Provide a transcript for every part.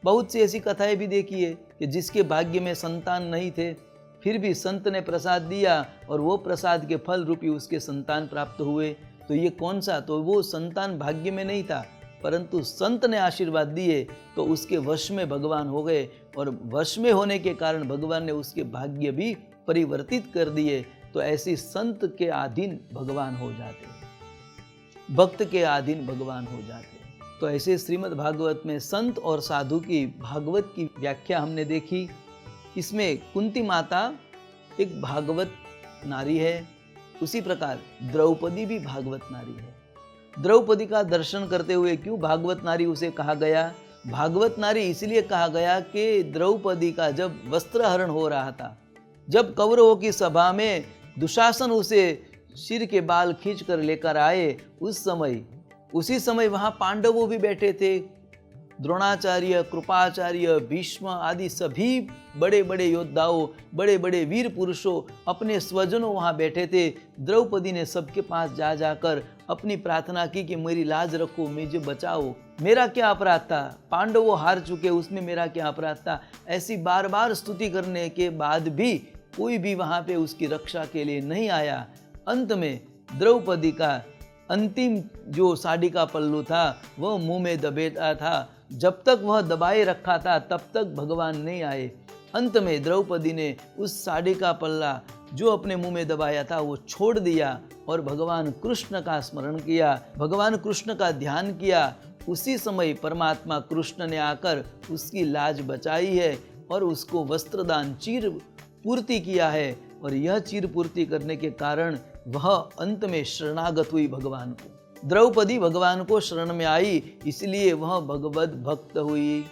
बहुत सी ऐसी कथाएं भी देखी है कि जिसके भाग्य में संतान नहीं थे, फिर भी संत ने प्रसाद दिया और वो प्रसाद के फल रूपी उसके संतान प्राप्त हुए। तो ये कौन सा? तो वो संतान भाग्य में नहीं था, परंतु संत ने आशीर्वाद दिए तो उसके वश में भगवान हो गए, और वश में होने के कारण भगवान ने उसके भाग्य भी परिवर्तित कर दिए। तो ऐसी संत के अधीन भगवान हो जाते, भक्त के अधीन भगवान हो जाते। तो ऐसे श्रीमद् भागवत में संत और साधु की भागवत की व्याख्या हमने देखी। इसमें कुंती माता एक भागवत नारी है, उसी प्रकार द्रौपदी भी भागवत नारी है। द्रौपदी का दर्शन करते हुए क्यों भागवत नारी उसे कहा गया? भागवत नारी इसलिए कहा गया कि द्रौपदी का जब वस्त्रहरण हो रहा था, जब कौरवों की सभा में दुशासन उसे सिर के बाल खींच कर लेकर आए, उसी समय वहां पांडवों भी बैठे थे। द्रोणाचार्य, कृपाचार्य, भीष्म आदि सभी बड़े बड़े योद्धाओं, बड़े बड़े वीर पुरुषों, अपने स्वजनों वहाँ बैठे थे। द्रौपदी ने सबके पास जा जाकर अपनी प्रार्थना की कि मेरी लाज रखो, मुझे बचाओ, मेरा क्या अपराध था, पांडवों हार चुके, उसमें मेरा क्या अपराध था। ऐसी बार बार स्तुति करने के बाद भी कोई भी वहाँ पे उसकी रक्षा के लिए नहीं आया। अंत में द्रौपदी का अंतिम जो साड़ी का पल्लू था वह मुंह में दबेता था, जब तक वह दबाए रखा था तब तक भगवान नहीं आए। अंत में द्रौपदी ने उस साड़ी का पल्ला जो अपने मुंह में दबाया था वो छोड़ दिया और भगवान कृष्ण का स्मरण किया, भगवान कृष्ण का ध्यान किया। उसी समय परमात्मा कृष्ण ने आकर उसकी लाज बचाई है और उसको वस्त्रदान, चीर पूर्ति किया है, और यह चीर पूर्ति करने के कारण वह अंत में शरणागत हुई भगवान को। द्रौपदी भगवान को शरण में आई, इसलिए वह भगवत भक्त हुई,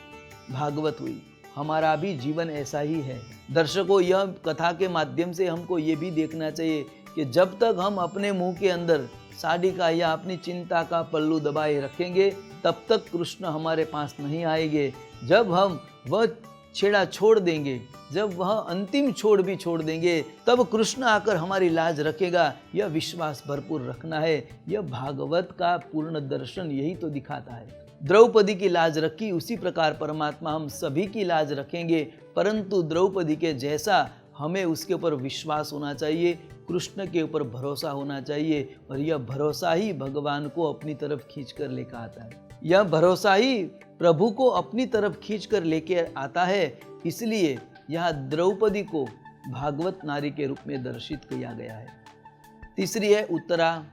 भागवत हुई। हमारा भी जीवन ऐसा ही है। दर्शकों, यह कथा के माध्यम से हमको ये भी देखना चाहिए कि जब तक हम अपने मुंह के अंदर साड़ी का या अपनी चिंता का पल्लू दबाए रखेंगे, तब तक कृष्ण हमारे पास नहीं आएंगे। जब हम वह छेड़ा छोड़ देंगे, जब वह अंतिम छोड़ भी छोड़ देंगे, तब कृष्ण आकर हमारी लाज रखेगा। यह विश्वास भरपूर रखना है। यह भागवत का पूर्ण दर्शन यही तो दिखाता है। द्रौपदी की लाज रखी, उसी प्रकार परमात्मा हम सभी की लाज रखेंगे, परंतु द्रौपदी के जैसा हमें उसके ऊपर विश्वास होना चाहिए, कृष्ण के ऊपर भरोसा होना चाहिए, और यह भरोसा ही भगवान को अपनी तरफ खींच कर लेकर आता है। यह भरोसा ही प्रभु को अपनी तरफ खींच कर लेके आता है। इसलिए यहाँ द्रौपदी को भागवत नारी के रूप में दर्शित किया गया है। तीसरी है उत्तरा।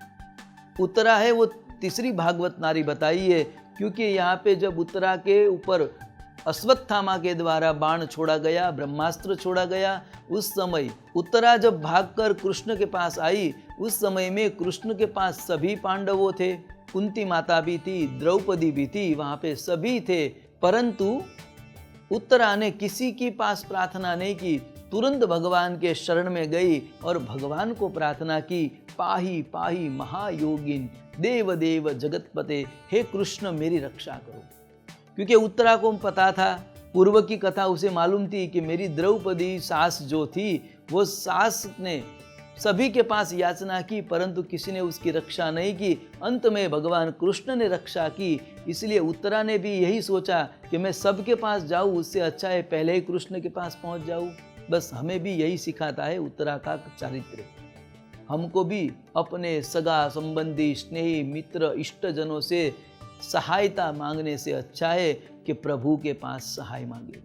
उत्तरा है वो तीसरी भागवत नारी बताई है, क्योंकि यहाँ पे जब उत्तरा के ऊपर अश्वत्थामा के द्वारा बाण छोड़ा गया, ब्रह्मास्त्र छोड़ा गया, उस समय उत्तरा जब भागकर कृष्ण के पास आई, उस समय में कृष्ण के पास सभी पांडवों थे, कुंती माता भी थी, द्रौपदी भी थी, वहाँ पे सभी थे, परंतु उत्तरा ने किसी के पास प्रार्थना नहीं की, तुरंत भगवान के शरण में गई और भगवान को प्रार्थना की, पाही पाही महायोगिन देव देव जगतपते, हे कृष्ण मेरी रक्षा करो। क्योंकि उत्तरा को पता था, पूर्व की कथा उसे मालूम थी कि मेरी द्रौपदी सास जो थी, वो सास ने सभी के पास याचना की, परंतु किसी ने उसकी रक्षा नहीं की। अंत में भगवान कृष्ण ने रक्षा की। इसलिए उत्तरा ने भी यही सोचा कि मैं सबके पास जाऊँ, उससे अच्छा है पहले ही कृष्ण के पास पहुँच जाऊँ। बस हमें भी यही सिखाता है उत्तरा का चारित्र। हमको भी अपने सगा संबंधी, स्नेही, मित्र, इष्टजनों से सहायता मांगने से अच्छा है कि प्रभु के पास सहाय मांगे।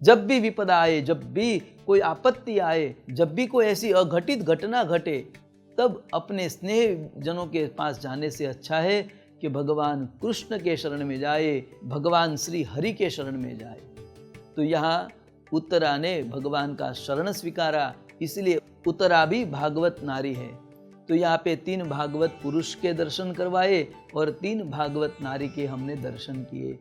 जब भी विपदा आए, जब भी कोई आपत्ति आए, जब भी कोई ऐसी अघटित घटना घटे, तब अपने स्नेह जनों के पास जाने से अच्छा है कि भगवान कृष्ण के शरण में जाए, भगवान श्री हरि के शरण में जाए। तो यहाँ उत्तरा ने भगवान का शरण स्वीकारा, इसलिए उत्तरा भी भागवत नारी है। तो यहाँ पे 3 भागवत पुरुष के दर्शन करवाए और 3 भागवत नारी के हमने दर्शन किए।